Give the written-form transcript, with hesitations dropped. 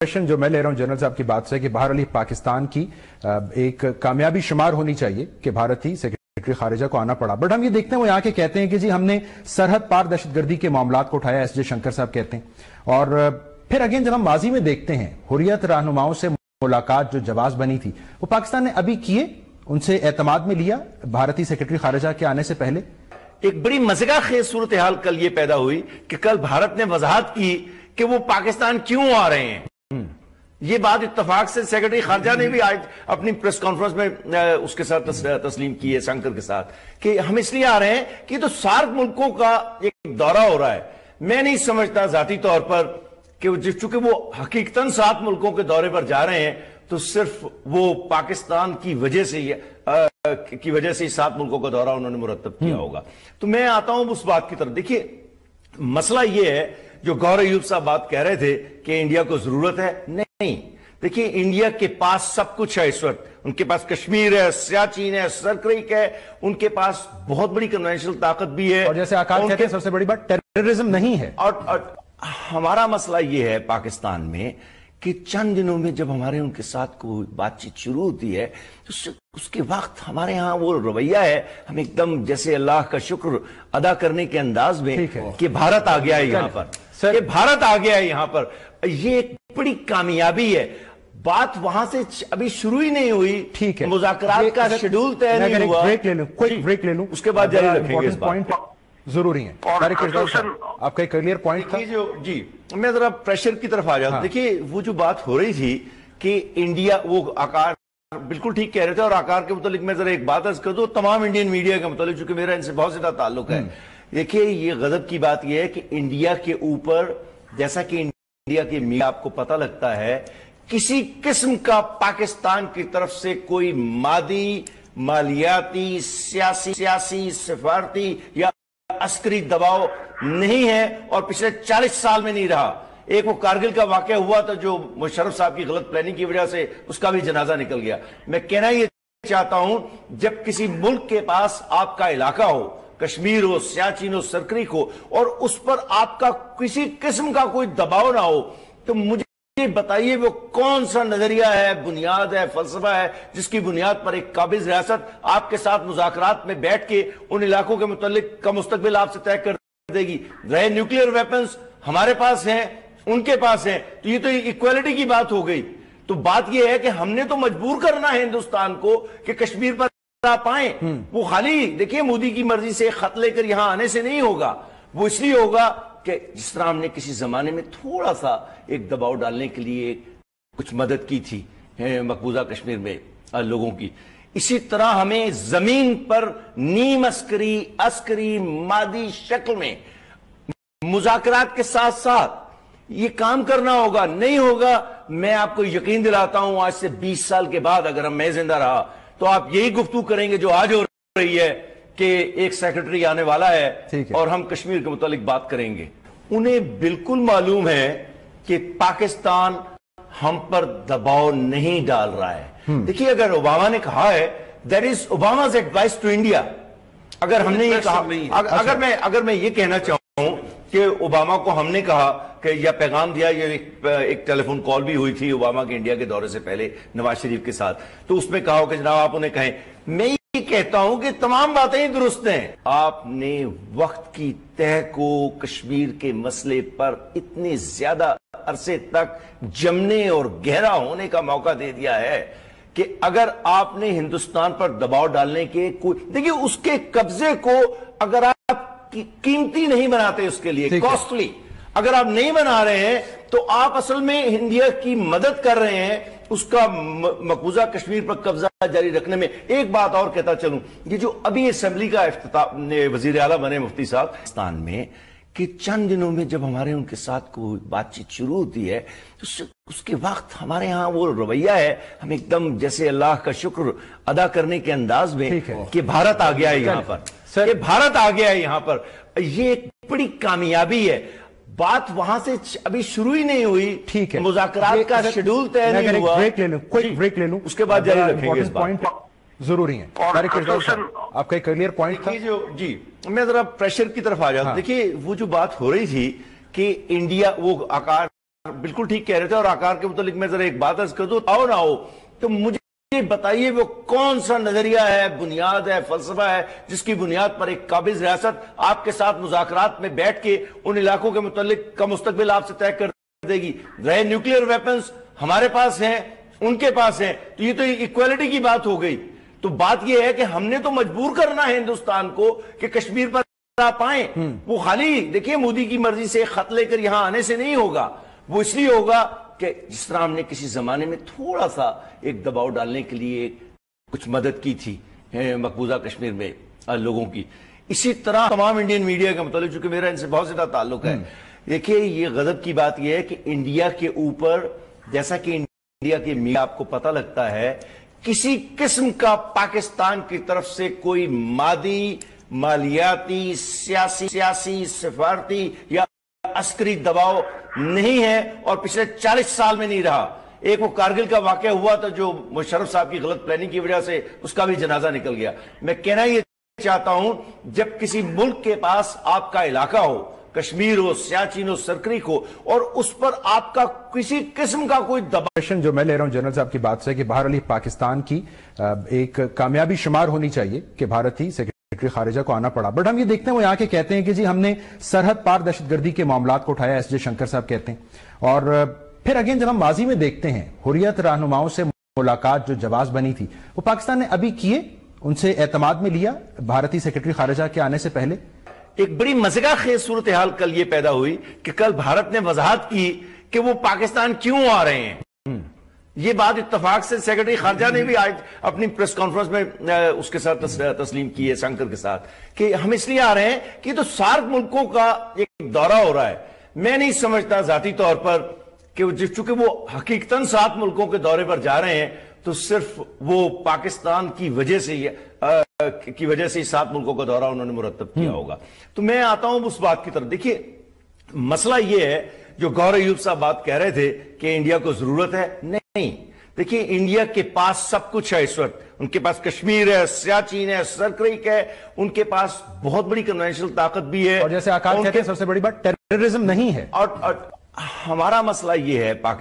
Question जो मैं ले रहा हूं जनरल साहब की बात से कि बहरहाल पाकिस्तान की एक कामयाबी शुमार होनी चाहिए कि भारत ही सेक्रेटरी खारिजा को आना पड़ा, बट हम ये देखते हैं वो यहाँ के कहते हैं कि जी हमने सरहद पार दहशतगर्दी के मामलात को उठाया, एस जे शंकर साहब कहते हैं। और फिर अगेन जब हम माजी में देखते हैं हुर्रियत रहनुमाओं से मुलाकात जो जवाब बनी थी वो पाकिस्तान ने अभी किए, उनसे एतमाद में लिया भारतीय सेक्रेटरी खारिजा के आने से पहले। एक बड़ी मज़ेदार खेज सूरत हाल कल ये पैदा हुई कि कल भारत ने वजाहत की कि वो पाकिस्तान क्यों आ रहे हैं। ये बात इत्तफाक से सेक्रेटरी खारजा ने भी आज अपनी प्रेस कॉन्फ्रेंस में उसके साथ तस्लीम की है, शंकर के साथ, कि हम इसलिए आ रहे हैं कि तो सार्क मुल्कों का एक दौरा हो रहा है। मैं नहीं समझता जाती तौर पर कि चूंकि वो हकीकतन 7 मुल्कों के दौरे पर जा रहे हैं तो सिर्फ वो पाकिस्तान की वजह से 7 मुल्कों का दौरा उन्होंने मुरतब किया होगा। तो मैं आता हूं उस बात की तरफ। देखिए, मसला ये है जो गौर अयूब साहब बात कह रहे थे कि इंडिया को जरूरत है, नहीं। देखिए, इंडिया के पास सब कुछ है इस वक्त। उनके पास कश्मीर है, सियाचिन है, सरक्रीक है, उनके पास बहुत बड़ी कन्वेंशनल ताकत भी है। और जैसे आकाश कहते हैं सबसे बड़ी बात टेररिज्म नहीं है। और हमारा मसला ये है पाकिस्तान में कि चंद दिनों में जब हमारे उनके साथ कोई बातचीत शुरू होती है तो उसके वक्त हमारे यहाँ वो रवैया है, हम एकदम जैसे अल्लाह का शुक्र अदा करने के अंदाज में कि भारत आ गया है यहाँ पर, ये भारत आ गया है यहाँ पर। ये एक बड़ी कामयाबी है। बात वहां से अभी शुरू ही नहीं हुई, ठीक है, मुज़ाकरात का शेड्यूल तय नहीं हुआ। क्विक ब्रेक ले लूं, उसके बाद जारी रखेंगे इस पॉइंट जरूरी है। आपका एक क्लियर पॉइंट था जी। मैं जरा प्रेशर की तरफ आ जाऊं। हाँ। देखिए, वो जो बात हो रही थी कि इंडिया, वो आकार बिल्कुल ठीक कह रहे थे। और आकार के मुतालिक मैं जरा एक बात अर्ज कर दूं तमाम इंडियन मीडिया के मुतालिक, चूंकि मेरा इनसे बहुत ज्यादा ताल्लुक है। देखिए, ये गजब की बात यह है कि इंडिया के ऊपर, जैसा कि इंडिया के मीडिया आपको पता लगता है, किसी किस्म का पाकिस्तान की तरफ से कोई मादी, मालियाती, सियासी, सिफारती या अस्करी दबाव नहीं है और पिछले 40 साल में नहीं रहा। एक वो कारगिल का वाकया हुआ था जो मुशर्रफ साहब की गलत प्लानिंग की वजह से उसका भी जनाजा निकल गया। मैं कहना ये चाहता हूं, जब किसी मुल्क के पास आपका इलाका हो, कश्मीर हो, सियाचिन हो, सरक्रीक हो, और उस पर आपका किसी किस्म का कोई दबाव ना हो, तो मुझे बताइए वो कौन सा नजरिया है, बुनियाद है, फलसफा है, जिसकी बुनियाद पर एक काबिज रियासत आपके साथ मुज़ाकरात में बैठ के उन इलाकों के मुतालिक का मुस्तकबिल आपसे तय कर देगी। रहे न्यूक्लियर वेपन्स हमारे पास हैं, उनके पास हैं, तो ये तो इक्वालिटी की बात हो गई। तो बात यह है कि हमने तो मजबूर करना है हिंदुस्तान को कि कश्मीर पर आप आए। वो खाली देखिए मोदी की मर्जी से खत लेकर यहां आने से नहीं होगा। वो इसलिए होगा कि जिस तरह हमने किसी जमाने में थोड़ा सा एक दबाव डालने के लिए कुछ मदद की थी मकबूजा कश्मीर में लोगों की, इसी तरह हमें जमीन पर नीम अस्करी मादी शक्ल में मुज़ाकरात के साथ साथ ये काम करना होगा। नहीं होगा, मैं आपको यकीन दिलाता हूं, आज से 20 साल के बाद अगर मैं जिंदा रहा तो आप यही गुफ्तगू करेंगे जो आज हो रही है कि एक सेक्रेटरी आने वाला है और हम कश्मीर के मुतालिक बात करेंगे। उन्हें बिल्कुल मालूम है कि पाकिस्तान हम पर दबाव नहीं डाल रहा है। देखिए, अगर ओबामा ने कहा है that is Obama's advice to India, अगर हमने ये कहा, अगर मैं ये कहना चाहूं कि ओबामा को हमने कहा कि या पैगाम दिया, ये एक टेलीफोन कॉल भी हुई थी ओबामा के इंडिया के दौरे से पहले नवाज शरीफ के साथ, तो उसमें कहा हो कि जनाब आप उन्हें कहें। मैं ये कहता हूं कि तमाम बातें ही दुरुस्त हैं। आपने वक्त की तह को कश्मीर के मसले पर इतने ज्यादा अरसे तक जमने और गहरा होने का मौका दे दिया है कि अगर आपने हिंदुस्तान पर दबाव डालने के कोई, देखिए, उसके कब्जे को अगर आप कीमती नहीं बनाते, उसके लिए कॉस्टली अगर आप नहीं बना रहे हैं तो आप असल में इंडिया की मदद कर रहे हैं उसका मकबूजा कश्मीर पर कब्जा जारी रखने में। एक बात और कहता चलूं, ये जो अभी असेंबली का वजीर आला बने मुफ्ती साहब पाकिस्तान में, कि चंद दिनों में जब हमारे उनके साथ कोई बातचीत शुरू होती है तो उसके वक्त हमारे यहाँ वो रवैया है, हम एकदम जैसे अल्लाह का शुक्र अदा करने के अंदाज में कि भारत आ गया है यहाँ पर, ये भारत आ गया है यहाँ पर। ये एक बड़ी कामयाबी है। बात वहां से अभी शुरू ही नहीं हुई, ठीक है, मुज़ाकरात का शेड्यूल तय नहीं हुआ। क्विक ब्रेक ले लूं, उसके बाद जारी रखेंगे इस पॉइंट जरूरी है। आपका एक क्लियर पॉइंट था जी। मैं जरा प्रेशर की तरफ आ जाऊं। देखिए, वो जो बात हो रही थी कि इंडिया, वो आकार بالکل ٹھیک کہہ رہے تھے، اور آکار کے متعلق میں ذرا ایک بات عرض کر دوں، آؤ نہ ہو تو مجھے بتائیے وہ کون سا نظریہ ہے، بنیاد ہے، فلسفہ ہے، جس کی بنیاد پر ایک قابض ریاست آپ کے ساتھ مذاکرات میں بیٹھ کے ان علاقوں کے متعلق کا مستقبل آپ سے طے کر دے گی۔ رہے نیوکلیئر ویپنز ہمارے پاس ہیں، ان کے پاس ہیں، تو یہ تو ایکویلٹی کی بات ہو گئی۔ تو بات یہ ہے کہ ہم نے تو مجبور کرنا ہے ہندوستان کو کہ کشمیر پر آپ آئیں۔ وہ خالی دیکھیں مودی کی مرضی سے خط لے کر یہاں آنے سے نہیں ہوگا، وہ اس لیے ہوگا کہ جس طرح ہم نے کسی زمانے میں تھوڑا سا ایک دباؤ ڈالنے کے لیے کچھ مدد کی تھی مقبوضہ کشمیر میں لوگوں کی، اسی طرح تمام انڈین میڈیا کا متعلق، چونکہ میرا ان سے بہت زیادہ تعلق ہے، دیکھیں یہ غضب کی بات یہ ہے کہ انڈیا کے اوپر، جیسا کہ انڈیا کے میڈیا آپ کو پتہ لگتا ہے، کسی قسم کا پاکستان کی طرف سے کوئی مادی، مالیاتی، سیاسی، سفارتی یا عسکری دباؤ نہیں ہے، اور پچھلے 40 سال میں نہیں رہا۔ ایک وہ کارگل کا واقعہ ہوا تھا جو مشرف صاحب کی غلط پلاننگ کی وجہ سے اس کا بھی جنازہ نکل گیا۔ میں کہنا یہ چاہتا ہوں جب کسی ملک کے پاس آپ کا علاقہ ہو، کشمیر ہو، سیاچین ہو، سرکریک ہو، اور اس پر آپ کا کسی قسم کا کوئی دباؤ، جو میں لے رہا ہوں جنرل صاحب کی بات سے کہ بہرحال پاکستان کی ایک کامیابی شمار ہونی چاہیے کہ بھارتی سیکرٹری خارجہ کو آنا پڑا، بٹ ہم یہ دیکھتے ہیں وہ یہاں کے کہتے ہیں کہ جی ہم نے سرحد پار دہشت گردی کے معاملات کو اٹھایا، ایس جے شنکر صاحب کہتے ہیں۔ اور پھر اگین جب ہم ماضی میں دیکھتے ہیں حریت رہنماؤں سے ملاقات جو جواز بنی تھی، وہ پاکستان نے ابھی کیے، ان سے اعتماد میں لیا بھارتی سیکرٹری خارجہ کے آنے سے پہلے۔ ایک بڑی مزیدار خیز صورتحال کل یہ پیدا ہوئی کہ کل بھارت نے وضاحت کی کہ وہ پاکستان کیوں آ رہے ہیں۔ یہ بات اتفاق سے سیکرٹری خارجہ نے بھی آج اپنی پریس کانفرنس میں اس کے ساتھ تسلیم کی ہے، شنکر کے ساتھ، کہ ہم اس لیے آ رہے ہیں کہ تو سارک ملکوں کا ایک دورہ ہو رہا ہے۔ میں نہیں سمجھتا ذاتی طور پر کہ چونکہ وہ حقیقتاً 7 ملکوں کے دورے پر جا رہے ہیں تو صرف وہ پاکستان کی وجہ سے 7 ملکوں کا دورہ انہوں نے مرتب کیا ہوگا۔ تو میں آتا ہوں اس بات کی طرف۔ دیکھیے مسئلہ یہ ہے جو گور ایوب صاحب بات کہہ رہے تھے کہ انڈیا کو ضرورت ہے، نہیں، دیکھیے انڈیا کے پاس سب کچھ ہے اس وقت، ان کے پاس کشمیر ہے، سیاچین ہے، سرکریک ہے، ان کے پاس بہت بڑی کنونشنل طاقت بھی ہے، اور جیسے آکار کہتے ہیں سب سے بڑی بات ٹیررزم نہیں ہے۔ اور ہمارا مسئلہ یہ ہے پاکستان